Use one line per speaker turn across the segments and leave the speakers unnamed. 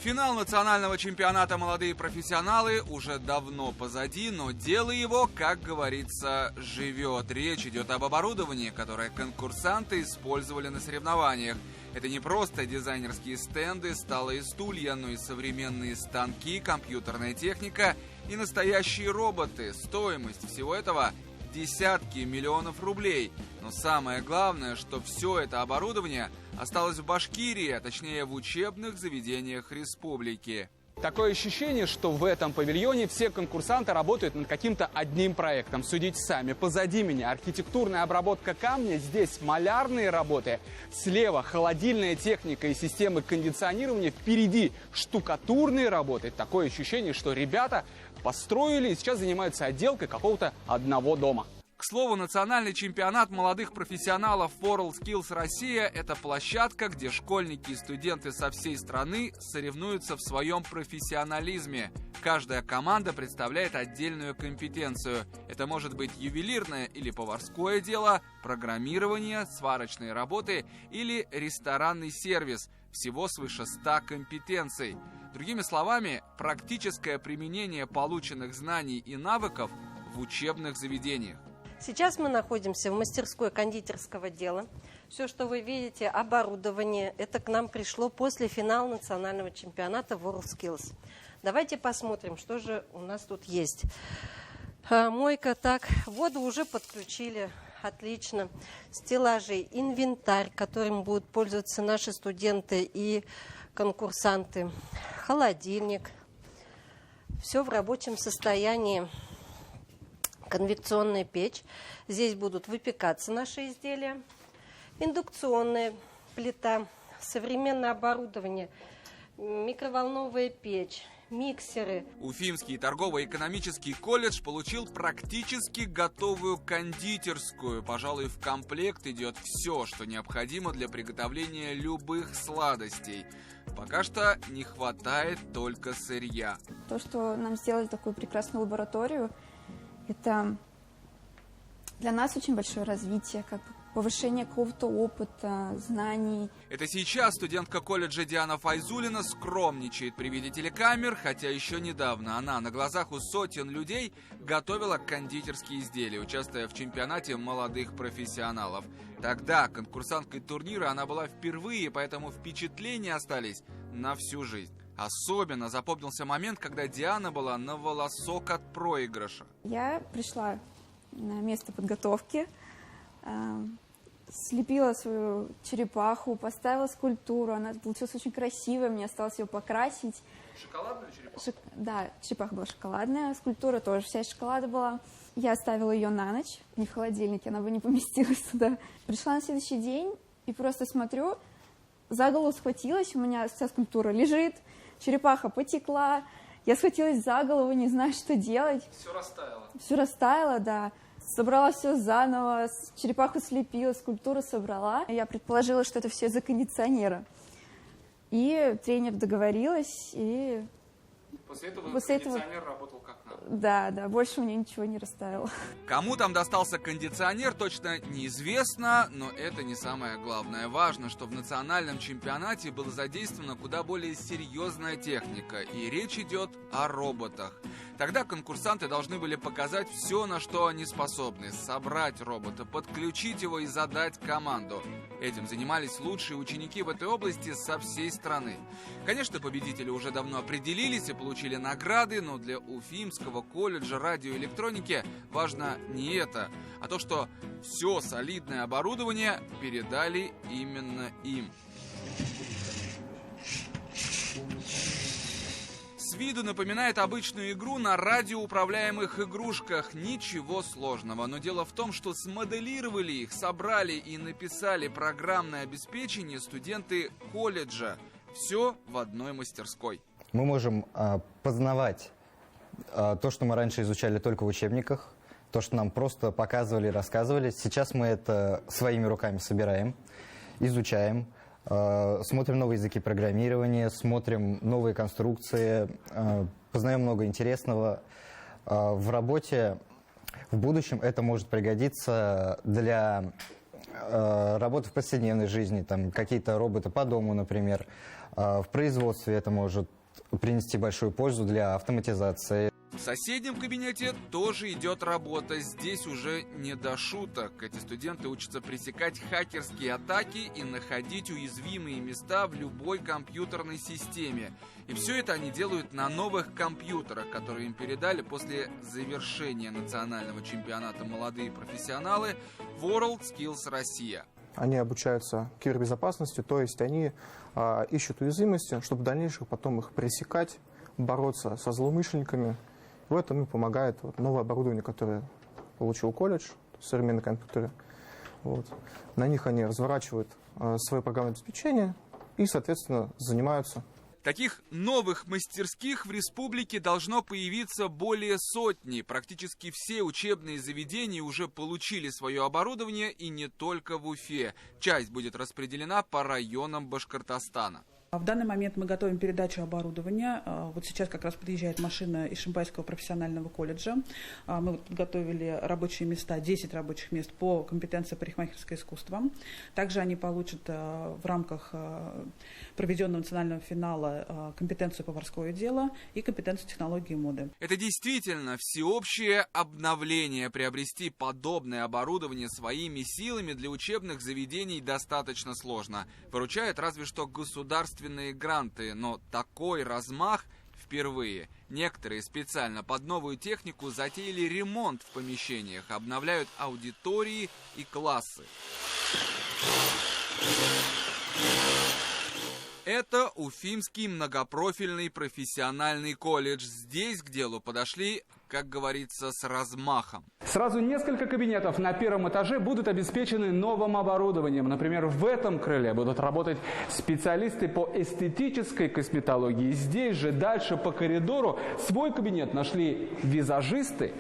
Финал национального чемпионата «Молодые профессионалы» уже давно позади, но дело его, как говорится, живет. Речь идет об оборудовании, которое конкурсанты использовали на соревнованиях. Это не просто дизайнерские стенды, столы и стулья, но и современные станки, компьютерная техника и настоящие роботы. Стоимость всего этого – десятки миллионов рублей. Но самое главное, что все это оборудование осталось в Башкирии, а точнее в учебных заведениях республики.
Такое ощущение, что в этом павильоне все конкурсанты работают над каким-то одним проектом. Судите сами. Позади меня архитектурная обработка камня, здесь малярные работы. Слева холодильная техника и системы кондиционирования. Впереди штукатурные работы. Такое ощущение, что ребята построили и сейчас занимаются отделкой какого-то одного дома.
К слову, национальный чемпионат молодых профессионалов WorldSkills Россия – это площадка, где школьники и студенты со всей страны соревнуются в своем профессионализме. Каждая команда представляет отдельную компетенцию. Это может быть ювелирное или поварское дело, программирование, сварочные работы или ресторанный сервис. Всего свыше 100 компетенций. Другими словами, практическое применение полученных знаний и навыков в учебных заведениях.
Сейчас мы находимся в мастерской кондитерского дела. Все, что вы видите, оборудование, это к нам пришло после финала национального чемпионата WorldSkills. Давайте посмотрим, что же у нас тут есть. Мойка, так, воду уже подключили, отлично. Стеллажи, инвентарь, которым будут пользоваться наши студенты и конкурсанты. Холодильник. Все в рабочем состоянии. Конвекционная печь. Здесь будут выпекаться наши изделия. Индукционная плита, современное оборудование, микроволновая печь, миксеры.
Уфимский торгово-экономический колледж получил практически готовую кондитерскую. Пожалуй, в комплект идет все, что необходимо для приготовления любых сладостей. Пока что не хватает только сырья.
То, что нам сделали такую прекрасную лабораторию, это для нас очень большое развитие, как бы повышение какого-то опыта, знаний.
Это сейчас студентка колледжа Диана Файзулина скромничает при виде телекамер, хотя еще недавно она на глазах у сотен людей готовила кондитерские изделия, участвуя в чемпионате молодых профессионалов. Тогда конкурсанткой турнира она была впервые, поэтому впечатления остались на всю жизнь. Особенно запомнился момент, когда Диана была на волосок от проигрыша.
Я пришла на место подготовки, слепила свою черепаху, поставила скульптуру. Она получилась очень красивая, мне осталось ее покрасить.
Шоколадную черепаху?
Да, черепаха была шоколадная, скульптура тоже вся из шоколада была. Я оставила ее на ночь, не в холодильнике, она бы не поместилась туда. Пришла на следующий день и просто смотрю, за голову схватилась, у меня вся скульптура лежит, черепаха потекла, я схватилась за голову, не знаю, что делать.
Все растаяло?
Все растаяло, да. Собрала все заново, черепаху слепила, скульптуру собрала. Я предположила, что это все из-за кондиционера. И тренер договорилась, и...
После этого кондиционер работал как надо?
Да, больше у меня ничего не растаяло.
Кому там достался кондиционер, точно неизвестно, но это не самое главное. Важно, что в национальном чемпионате была задействована куда более серьезная техника, и речь идет о роботах. Тогда конкурсанты должны были показать все, на что они способны. Собрать робота, подключить его и задать команду. Этим занимались лучшие ученики в этой области со всей страны. Конечно, победители уже давно определились и получили награды, но для Уфимского колледжа радиоэлектроники важно не это, а то, что все солидное оборудование передали именно им. С виду напоминает обычную игру на радиоуправляемых игрушках. Ничего сложного. Но дело в том, что смоделировали их, собрали и написали программное обеспечение студенты колледжа. Все в одной мастерской.
Мы можем познавать то, что мы раньше изучали только в учебниках, то, что нам просто показывали и рассказывали. Сейчас мы это своими руками собираем, изучаем. Смотрим новые языки программирования, смотрим новые конструкции, познаем много интересного. В работе в будущем это может пригодиться для работа в повседневной жизни, там какие-то роботы по дому, например. В производстве это может принести большую пользу для автоматизации.
В соседнем кабинете тоже идет работа. Здесь уже не до шуток. Эти студенты учатся пресекать хакерские атаки и находить уязвимые места в любой компьютерной системе. И все это они делают на новых компьютерах, которые им передали после завершения национального чемпионата «Молодые профессионалы» WorldSkills Россия.
Они обучаются кибербезопасности, то есть они ищут уязвимости, чтобы в дальнейшем потом их пресекать, бороться со злоумышленниками. В этом им помогает новое оборудование, которое получил колледж, современные компьютеры. На них они разворачивают свое программное обеспечение и, соответственно, занимаются.
Таких новых мастерских в республике должно появиться более сотни. Практически все учебные заведения уже получили свое оборудование, и не только в Уфе. Часть будет распределена по районам Башкортостана.
В данный момент мы готовим передачу оборудования. Вот сейчас как раз подъезжает машина из Шимбайского профессионального колледжа. Мы подготовили рабочие места, 10 рабочих мест по компетенции парикмахерское искусство. Также они получат в рамках проведенного национального финала компетенцию поварское дело и компетенцию технологии моды.
Это действительно всеобщее обновление. Приобрести подобное оборудование своими силами для учебных заведений достаточно сложно. Выручает разве что государственные гранты, но такой размах впервые. Некоторые специально под новую технику затеяли ремонт в помещениях, обновляют аудитории и классы. Это Уфимский многопрофильный профессиональный колледж. Здесь к делу подошли, как говорится, с размахом.
Сразу несколько кабинетов на первом этаже будут обеспечены новым оборудованием. Например, в этом крыле будут работать специалисты по эстетической косметологии. Здесь же дальше по коридору свой кабинет нашли визажисты.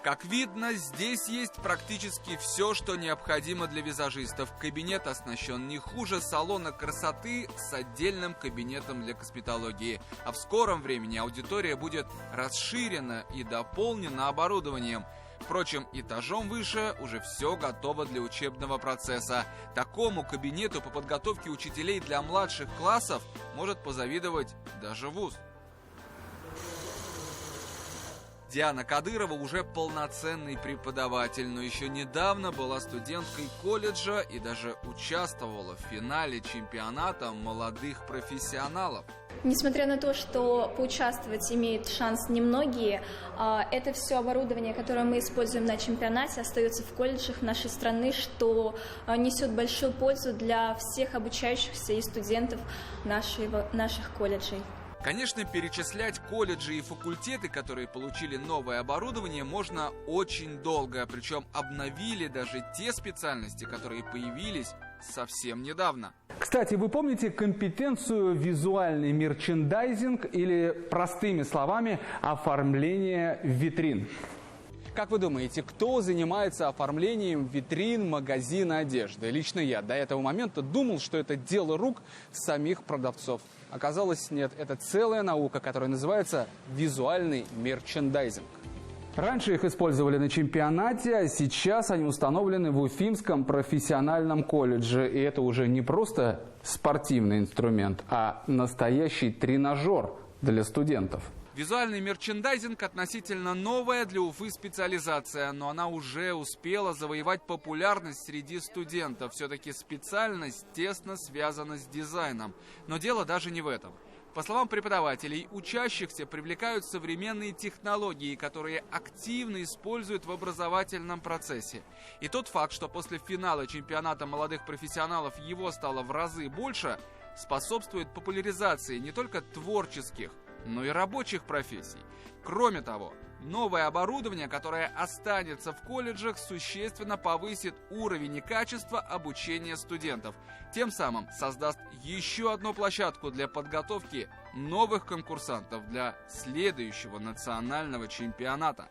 Как видно, здесь есть практически все, что необходимо для визажистов. Кабинет оснащен не хуже салона красоты с отдельным кабинетом для косметологии. А в скором времени аудитория будет расширена и дополнена оборудованием. Впрочем, этажом выше уже все готово для учебного процесса. Такому кабинету по подготовке учителей для младших классов может позавидовать даже вуз. Диана Кадырова уже полноценный преподаватель, но еще недавно была студенткой колледжа и даже участвовала в финале чемпионата молодых профессионалов.
Несмотря на то, что поучаствовать имеют шанс немногие, это все оборудование, которое мы используем на чемпионате, остается в колледжах нашей страны, что несет большую пользу для всех обучающихся и студентов наших колледжей.
Конечно, перечислять колледжи и факультеты, которые получили новое оборудование, можно очень долго. Причем обновили даже те специальности, которые появились совсем недавно.
Кстати, вы помните компетенцию визуальный мерчендайзинг или, простыми словами, оформление витрин? Как вы думаете, кто занимается оформлением витрин магазина одежды? Лично я до этого момента думал, что это дело рук самих продавцов. Оказалось, нет, это целая наука, которая называется визуальный мерчендайзинг. Раньше их использовали на чемпионате, а сейчас они установлены в Уфимском профессиональном колледже. И это уже не просто спортивный инструмент, а настоящий тренажер для студентов.
Визуальный мерчендайзинг относительно новая для Уфы специализация, но она уже успела завоевать популярность среди студентов. Все-таки специальность тесно связана с дизайном. Но дело даже не в этом. По словам преподавателей, учащихся привлекают современные технологии, которые активно используют в образовательном процессе. И тот факт, что после финала чемпионата молодых профессионалов его стало в разы больше, способствует популяризации не только творческих, но и рабочих профессий. Кроме того, новое оборудование, которое останется в колледжах, существенно повысит уровень и качество обучения студентов. Тем самым создаст еще одну площадку для подготовки новых конкурсантов для следующего национального чемпионата.